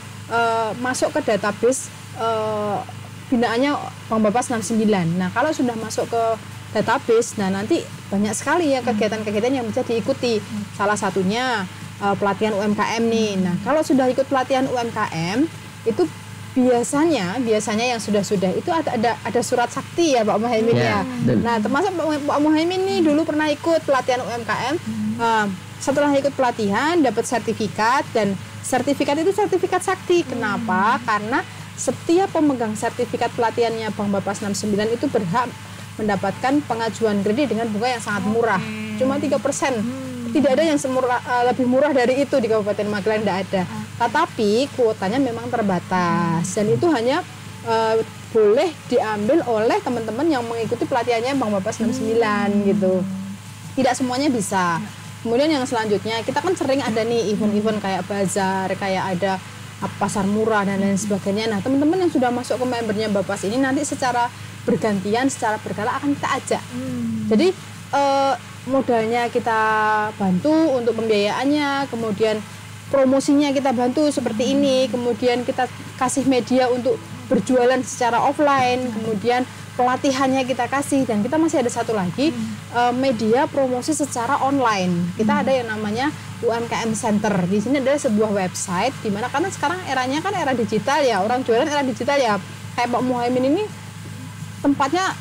masuk ke database binaannya Bank Bapas 69. Nah, kalau sudah masuk ke database, nah nanti banyak sekali ya kegiatan-kegiatan yang bisa diikuti. Salah satunya pelatihan UMKM nih. Nah, kalau sudah ikut pelatihan UMKM itu biasanya yang sudah itu ada surat sakti ya Pak Muhaimin ya. Nah, termasuk Pak Muhaimin nih dulu pernah ikut pelatihan UMKM. Setelah ikut pelatihan dapat sertifikat, dan sertifikat itu sertifikat sakti. Kenapa? Karena setiap pemegang sertifikat pelatihannya Bank Bapas 69 itu berhak mendapatkan pengajuan kredit dengan bunga yang sangat murah, cuma 3%. Tidak ada yang lebih murah dari itu di Kabupaten Magelang, tidak ada. Tetapi kuotanya memang terbatas dan itu hanya boleh diambil oleh teman-teman yang mengikuti pelatihannya Bank Bapas 69 gitu. Tidak semuanya bisa. Kemudian yang selanjutnya, kita kan sering ada nih event-event kayak bazar, kayak ada pasar murah dan lain sebagainya. Nah, teman-teman yang sudah masuk ke membernya Bapas ini nanti secara bergantian, secara berkala akan kita ajak. Jadi modalnya kita bantu untuk pembiayaannya, kemudian promosinya kita bantu seperti ini, kemudian kita kasih media untuk berjualan secara offline, kemudian pelatihannya kita kasih, dan kita masih ada satu lagi media promosi secara online. Kita ada yang namanya UMKM Center. Di sini adalah sebuah website di mana, karena sekarang eranya kan era digital ya, orang jualan era digital ya. Kayak Pak Muhaimin ini tempatnya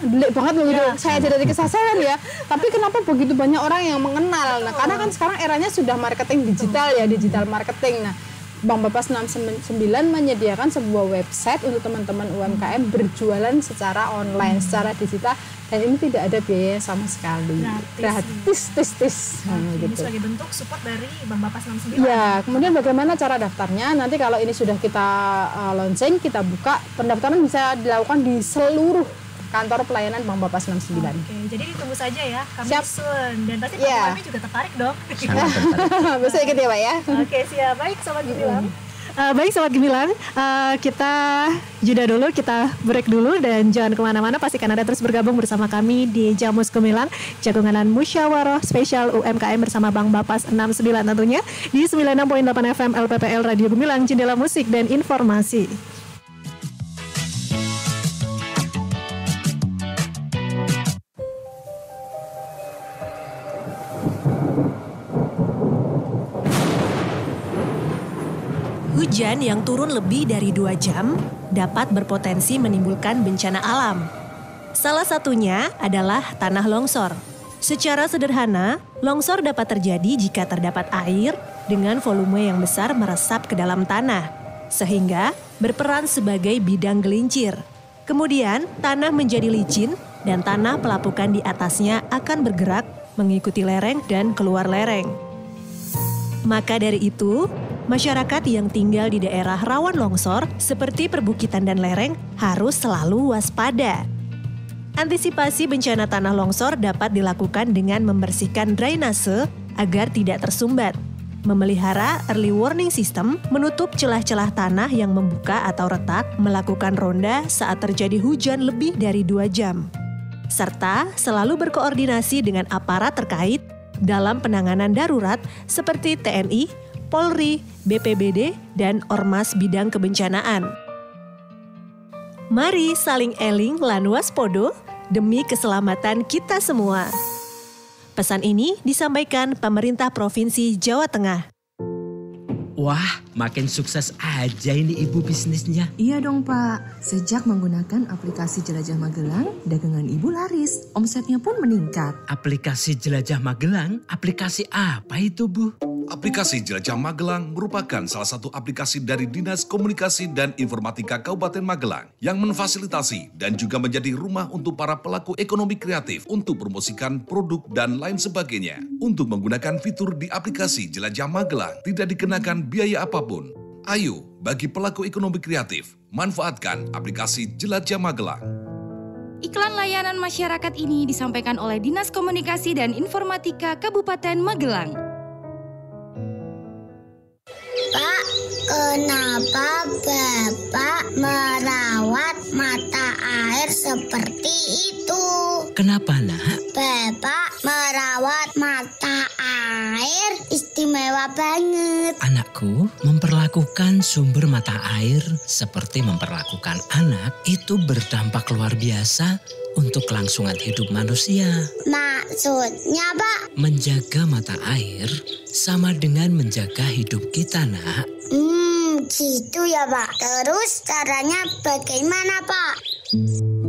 delik banget loh gitu. Saya jadi kesasar ya. Tapi kenapa begitu banyak orang yang mengenal? Nah, karena kan sekarang eranya sudah marketing digital ya, digital marketing. Nah, Bank Bapas 69 menyediakan sebuah website untuk teman-teman UMKM berjualan secara online, secara digital, dan ini tidak ada biaya sama sekali. Gratis. Ini Gitu. sebagai bentuk support dari Bank Bapas 69. Ya, kemudian bagaimana cara daftarnya? Nanti kalau ini sudah kita launching, kita buka, pendaftaran bisa dilakukan di seluruh kantor pelayanan Bank Bapas 69. Oke, jadi ditunggu saja ya, kami Siap. soon. Dan pasti Pak Muhaimin juga tertarik dong. Bisa ikut ya Pak ya. Oke, siap. Baik, Sobat Gemilang. Baik Sobat Gemilang, kita jeda dulu, kita break dulu, dan jangan kemana-mana, pastikan Anda terus bergabung bersama kami di Jamus Gemilang, Jagungan Musyawarah Spesial UMKM bersama Bank Bapas 69 tentunya di 96.8 FM LPPL Radio Gemilang, Jendela Musik dan Informasi. Hujan yang turun lebih dari 2 jam dapat berpotensi menimbulkan bencana alam. Salah satunya adalah tanah longsor. Secara sederhana, longsor dapat terjadi jika terdapat air dengan volume yang besar meresap ke dalam tanah, sehingga berperan sebagai bidang gelincir. Kemudian, tanah menjadi licin dan tanah pelapukan di atasnya akan bergerak mengikuti lereng dan keluar lereng. Maka dari itu, masyarakat yang tinggal di daerah rawan longsor seperti perbukitan dan lereng harus selalu waspada. Antisipasi bencana tanah longsor dapat dilakukan dengan membersihkan drainase agar tidak tersumbat, memelihara early warning system, menutup celah-celah tanah yang membuka atau retak, melakukan ronda saat terjadi hujan lebih dari 2 jam, serta selalu berkoordinasi dengan aparat terkait dalam penanganan darurat seperti TNI, Polri, BPBD, dan Ormas bidang kebencanaan. Mari saling eling lan waspodo demi keselamatan kita semua. Pesan ini disampaikan Pemerintah Provinsi Jawa Tengah. Wah, makin sukses aja ini ibu bisnisnya. Iya dong Pak, sejak menggunakan aplikasi Jelajah Magelang, dagangan ibu laris, omsetnya pun meningkat. Aplikasi Jelajah Magelang, aplikasi apa itu Bu? Aplikasi Jelajah Magelang merupakan salah satu aplikasi dari Dinas Komunikasi dan Informatika Kabupaten Magelang yang memfasilitasi dan juga menjadi rumah untuk para pelaku ekonomi kreatif untuk promosikan produk dan lain sebagainya. Untuk menggunakan fitur di aplikasi Jelajah Magelang tidak dikenakan biaya apapun. Ayo, bagi pelaku ekonomi kreatif, manfaatkan aplikasi Jelajah Magelang. Iklan layanan masyarakat ini disampaikan oleh Dinas Komunikasi dan Informatika Kabupaten Magelang. Pak, kenapa Bapak merawat mata air seperti itu? Kenapa nak? Bapak merawat mata air istimewa banget. Anakku, memperlakukan sumber mata air seperti memperlakukan anak itu berdampak luar biasa untuk kelangsungan hidup manusia. Maksudnya, Pak? Menjaga mata air sama dengan menjaga hidup kita, nak. Gitu ya, Pak. Terus caranya bagaimana, Pak?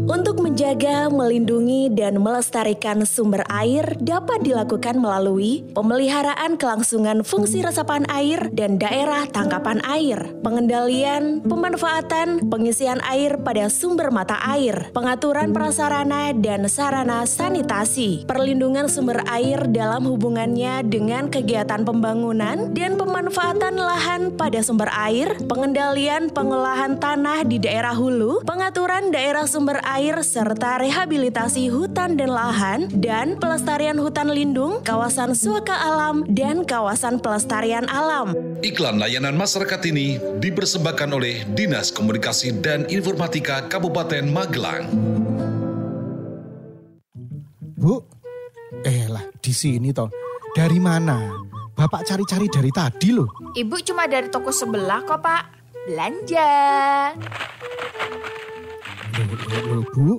Untuk menjaga, melindungi, dan melestarikan sumber air dapat dilakukan melalui pemeliharaan kelangsungan fungsi resapan air dan daerah tangkapan air, pengendalian, pemanfaatan, pengisian air pada sumber mata air, pengaturan prasarana dan sarana sanitasi, perlindungan sumber air dalam hubungannya dengan kegiatan pembangunan dan pemanfaatan lahan pada sumber air, pengendalian pengolahan tanah di daerah hulu, pengaturan daerah sumber air serta rehabilitasi hutan dan lahan, dan pelestarian hutan lindung, kawasan suaka alam, dan kawasan pelestarian alam. Iklan layanan masyarakat ini dipersembahkan oleh Dinas Komunikasi dan Informatika Kabupaten Magelang. Bu, lah di sini toh. Dari mana? Bapak cari-cari dari tadi loh. Ibu cuma dari toko sebelah kok, Pak. Belanja. Loh, Bu,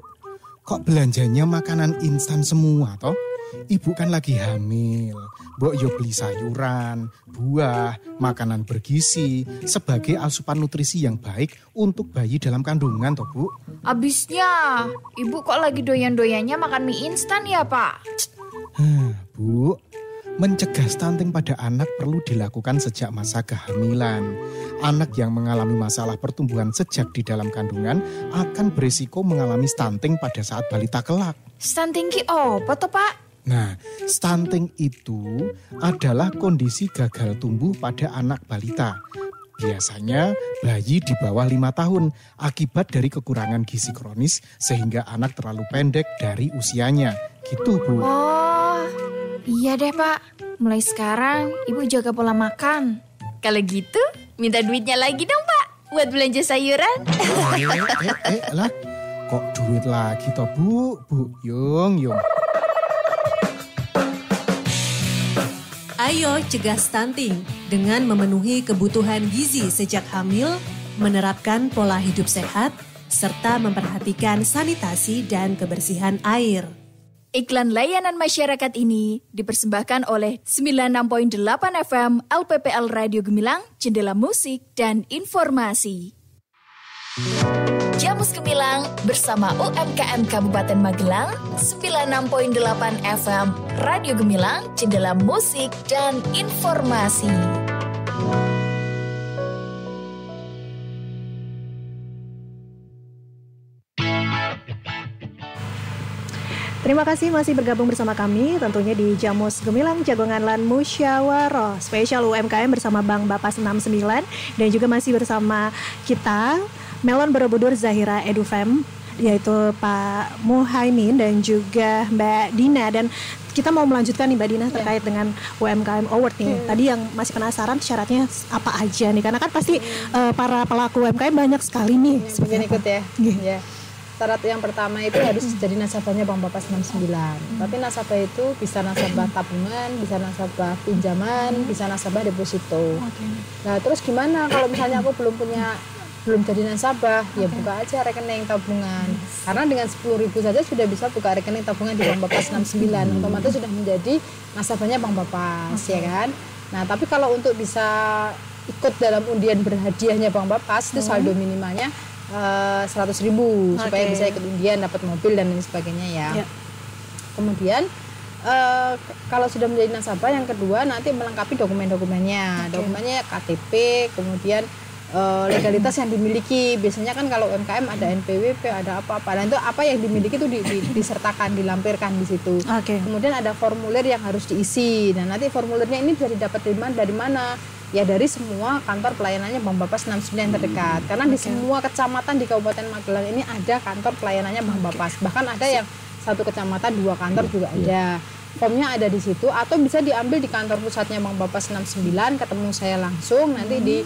kok belanjanya makanan instan semua toh? Ibu kan lagi hamil. Mbok yo beli sayuran, buah, makanan bergizi sebagai asupan nutrisi yang baik untuk bayi dalam kandungan toh, Bu. Abisnya, Ibu kok lagi doyan-doyannya makan mie instan ya, Pak? Bu, mencegah stunting pada anak perlu dilakukan sejak masa kehamilan. Anak yang mengalami masalah pertumbuhan sejak di dalam kandungan akan berisiko mengalami stunting pada saat balita kelak. Stunting ki apa toh, Pak? Nah, stunting itu adalah kondisi gagal tumbuh pada anak balita. Biasanya bayi di bawah 5 tahun akibat dari kekurangan gizi kronis sehingga anak terlalu pendek dari usianya. Gitu, Bu. Oh, iya deh, Pak. Mulai sekarang Ibu jaga pola makan. Kalau gitu, minta duitnya lagi dong, Pak. Buat belanja sayuran. Lah, kok duit lagi toh, Bu? Yung. Ayo cegah stunting dengan memenuhi kebutuhan gizi sejak hamil, menerapkan pola hidup sehat, serta memperhatikan sanitasi dan kebersihan air. Iklan layanan masyarakat ini dipersembahkan oleh 96.8 FM LPPL Radio Gemilang, Jendela Musik dan Informasi. Jamus Gemilang bersama UMKM Kabupaten Magelang 96.8 FM Radio Gemilang, jendela musik dan informasi. Terima kasih masih bergabung bersama kami tentunya di Jamus Gemilang Jagongan Lan Musyawaroh spesial UMKM bersama Bang Bapas 69 dan juga masih bersama kita Melon Borobudur Zahira Edufem, yaitu Pak Muhaimin dan juga Mbak Dina. Dan kita mau melanjutkan nih Mbak Dina terkait dengan UMKM Award nih. Tadi yang masih penasaran syaratnya apa aja nih, karena kan pasti para pelaku UMKM banyak sekali nih. Mungkin ikut ya. Ya. Syarat yang pertama itu harus jadi nasabahnya Bank Bapas 69. Tapi nasabah itu bisa nasabah tabungan, bisa nasabah pinjaman, bisa nasabah deposito. Nah, terus gimana kalau misalnya aku belum jadi nasabah? Ya buka aja rekening tabungan. Karena dengan 10.000 saja sudah bisa buka rekening tabungan di Bank Bapas 69. Otomatis sudah menjadi nasabahnya Bank Bapas, ya kan? Nah, tapi kalau untuk bisa ikut dalam undian berhadiahnya Bank Bapas itu saldo minimalnya 100.000 supaya bisa ikut undian, dapat mobil dan lain sebagainya ya. Kemudian kalau sudah menjadi nasabah, yang kedua nanti melengkapi dokumen-dokumennya. Dokumennya KTP, kemudian legalitas yang dimiliki. Biasanya kan kalau UMKM ada NPWP, ada apa-apa. Dan itu apa yang dimiliki itu disertakan, dilampirkan di situ. Kemudian ada formulir yang harus diisi. Dan nanti formulirnya ini bisa didapat dari mana? Ya dari semua kantor pelayanannya Bank Bapas 69 yang terdekat. Karena di semua kecamatan di Kabupaten Magelang ini ada kantor pelayanannya Bank Bapas. Bahkan ada yang satu kecamatan 2 kantor juga ada. Formnya ada di situ atau bisa diambil di kantor pusatnya Bank Bapas 69, ketemu saya langsung nanti di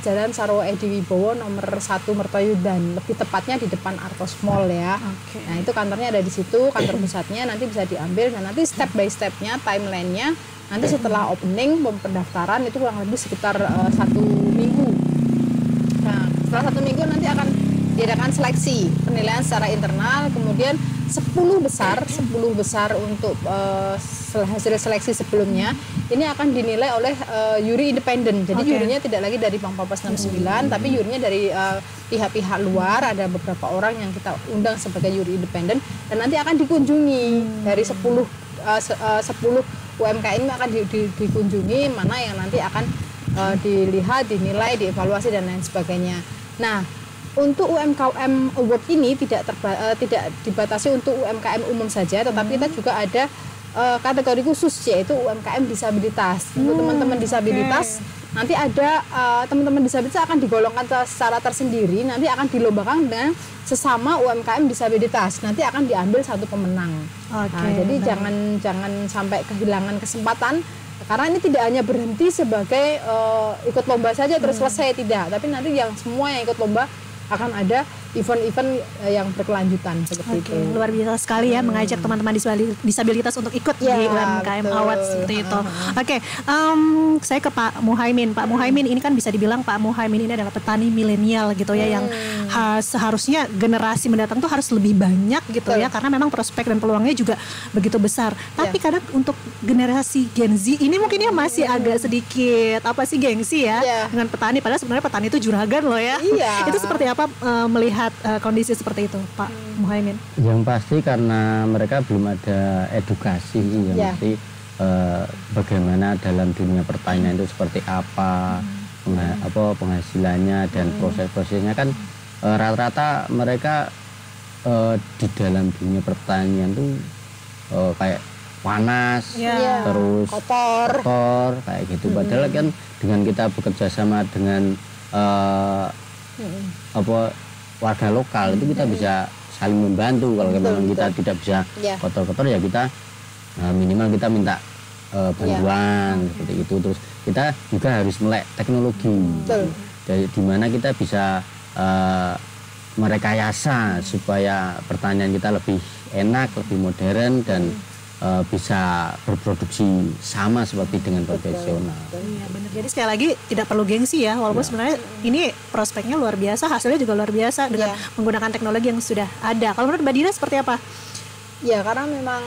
Jalan Sarwo Edi Wibowo nomor 1 Mertoyudan, lebih tepatnya di depan Artos Mall ya. Nah itu kantornya ada di situ, kantor pusatnya nanti bisa diambil. Nah nanti step by stepnya, timelinenya nanti setelah opening pendaftaran itu kurang lebih sekitar 1 minggu. Nah setelah 1 minggu nanti akan diadakan seleksi penilaian secara internal, kemudian 10 besar untuk hasil seleksi sebelumnya ini akan dinilai oleh juri independen. Jadi jurinya tidak lagi dari Bank Bapas 69 tapi jurinya dari pihak-pihak luar. Ada beberapa orang yang kita undang sebagai juri independen dan nanti akan dikunjungi dari 10 UMKM ini akan dikunjungi, mana yang nanti akan dilihat, dinilai, dievaluasi dan lain sebagainya. Nah, untuk UMKM Award ini tidak dibatasi untuk UMKM umum saja, tetapi kita juga ada kategori khusus yaitu UMKM disabilitas. Untuk teman-teman disabilitas nanti ada teman-teman disabilitas akan digolongkan secara tersendiri, nanti akan dilombakan dengan sesama UMKM disabilitas. Nanti akan diambil satu pemenang. Nah, jadi jangan sampai kehilangan kesempatan. Karena ini tidak hanya berhenti sebagai ikut lomba saja terus selesai, tidak. Tapi nanti yang semua yang ikut lomba akan ada event-event yang berkelanjutan seperti itu. Luar biasa sekali ya mengajak teman-teman disabilitas untuk ikut di UMKM Award seperti itu. Saya ke Pak Muhaimin. Pak Muhaimin ini kan bisa dibilang Pak Muhaimin ini adalah petani milenial gitu ya, yang seharusnya generasi mendatang tuh harus lebih banyak gitu ya, karena memang prospek dan peluangnya juga begitu besar. Tapi kadang untuk generasi Gen Z ini mungkin ya masih agak sedikit gengsi ya dengan petani, padahal sebenarnya petani itu juragan loh ya. Itu seperti apa melihat kondisi seperti itu, Pak Muhaimin? Yang pasti karena mereka belum ada edukasi yang pasti bagaimana dalam dunia pertanian itu seperti apa, penghasilannya dan proses-prosesnya kan rata-rata mereka di dalam dunia pertanian tuh kayak panas, terus kotor kayak gitu. Padahal kan dengan kita bekerja sama dengan warga lokal itu kita bisa saling membantu. Kalau memang kita tidak bisa kotor-kotor ya kita minimal kita minta bantuan seperti itu. Terus kita juga harus melek teknologi dari dimana kita bisa merekayasa supaya pertanian kita lebih enak, lebih modern dan bisa berproduksi sama seperti dengan profesional. Iya benar. Jadi sekali lagi tidak perlu gengsi ya, walaupun sebenarnya ini prospeknya luar biasa, hasilnya juga luar biasa dengan menggunakan teknologi yang sudah ada. Kalau menurut Mbak Dina seperti apa? Ya karena memang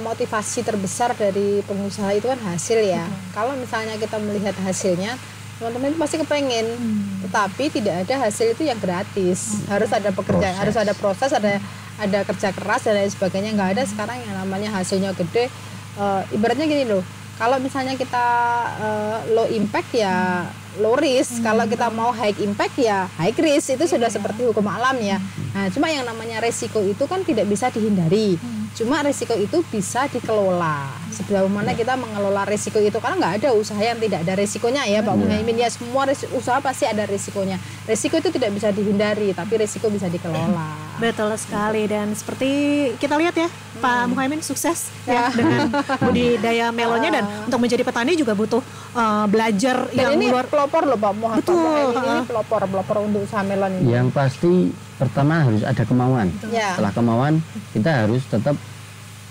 motivasi terbesar dari pengusaha itu kan hasil ya. Kalau misalnya kita melihat hasilnya, Teman-teman itu pasti kepengen, tetapi tidak ada hasil itu yang gratis. Harus ada pekerjaan, harus ada proses, ada kerja keras dan lain sebagainya. Nggak ada sekarang yang namanya hasilnya gede. Ibaratnya gini loh, kalau misalnya kita low impact ya low risk, kalau kita mau high impact ya high risk, itu sudah seperti hukum alam ya. Nah, cuma yang namanya resiko itu kan tidak bisa dihindari. Cuma resiko itu bisa dikelola. Sejauh mana kita mengelola resiko itu, karena nggak ada usaha yang tidak ada resikonya ya Pak Muhaimin. Ya semua usaha pasti ada resikonya. Resiko itu tidak bisa dihindari, tapi resiko bisa dikelola. Betul sekali, dan seperti kita lihat ya Pak Muhaimin sukses ya dengan budidaya melonnya, dan untuk menjadi petani juga butuh belajar dan yang ini luar pelopor loh Pak Muhaimin. Betul. Ini pelopor untuk usaha melon ini. Yang pasti pertama harus ada kemauan. Ya. Setelah kemauan kita harus tetap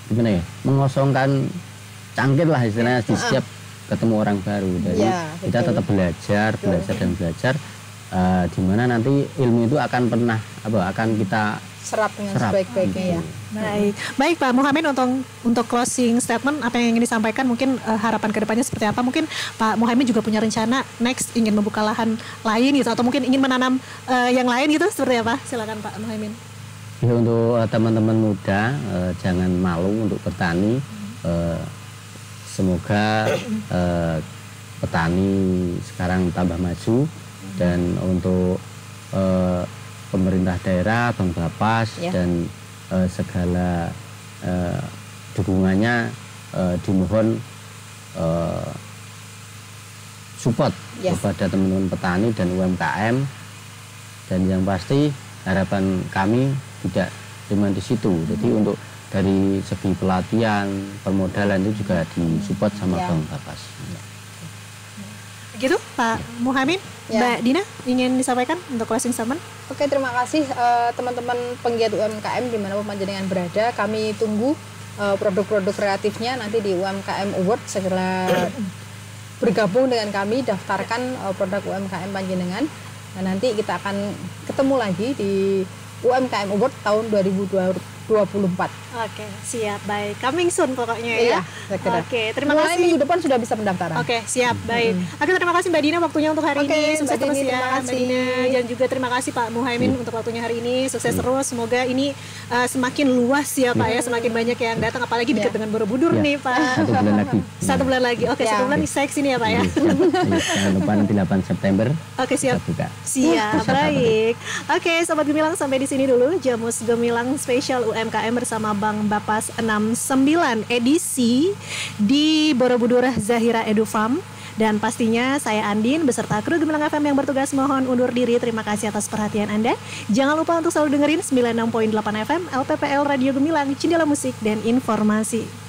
gimana ya, mengosongkan cangkir lah istilahnya di setiap ketemu orang baru. Jadi kita tetap belajar dan belajar, di mana nanti ilmu itu akan akan kita serap dengan sebaik-baiknya ya. Baik Pak Muhaimin, untuk closing statement apa yang ingin disampaikan, mungkin harapan kedepannya seperti apa? Mungkin Pak Muhaimin juga punya rencana next ingin membuka lahan lain gitu, atau mungkin ingin menanam yang lain gitu, seperti apa? Silakan Pak Muhaimin. Ya, untuk teman-teman muda jangan malu untuk bertani. Semoga petani sekarang tambah maju, dan untuk pemerintah daerah, Bank Bapas dan segala dukungannya dimohon support kepada teman-teman petani dan UMKM. Dan yang pasti harapan kami tidak cuma di situ. Jadi untuk dari segi pelatihan, permodalan itu juga disupport sama Bank Bapas. Gitu Pak Muhaimin. Mbak Dina ingin disampaikan untuk closing statement? Oke, terima kasih teman-teman penggiat UMKM dimanapun panjenengan berada. Kami tunggu produk-produk kreatifnya nanti di UMKM Award. Segera bergabung dengan kami, daftarkan produk UMKM panjenengan. Nah, nanti kita akan ketemu lagi di UMKM Award tahun 2024. Oke, siap, baik. Coming soon pokoknya ya. Oke, terima kasih. Minggu depan sudah bisa pendaftaran. Oke, siap, baik. Oke, terima kasih Mbak Dina waktunya untuk hari ini. Sukses terus ya Mbak Dina. Dan juga terima kasih Pak Muhaimin untuk waktunya hari ini. Sukses terus. Semoga ini semakin luas ya Pak ya, semakin banyak yang datang, apalagi dekat dengan Borobudur nih Pak. 1 bulan lagi. 1 bulan lagi. Oke, 1 bulan saya kesini ya Pak ya. Jangan lupa nanti 8 September. Oke, siap. Siap, baik. Oke, Sobat Gemilang, sampai di sini dulu Jamus Gemilang spesial UMKM bersama Bank Bapas 69 edisi di Borobudur Zahira Edu Farm. Dan pastinya saya Andin beserta kru Gemilang FM yang bertugas mohon undur diri. Terima kasih atas perhatian Anda. Jangan lupa untuk selalu dengerin 96.8 FM LPPL Radio Gemilang, Jendela Musik dan Informasi.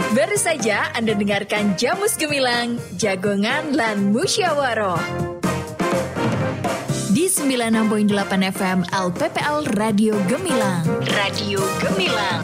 Baru saja Anda dengarkan Jamus Gemilang, Jagongan lan Musyawaroh di 96.8 FM LPPL Radio Gemilang. Radio Gemilang.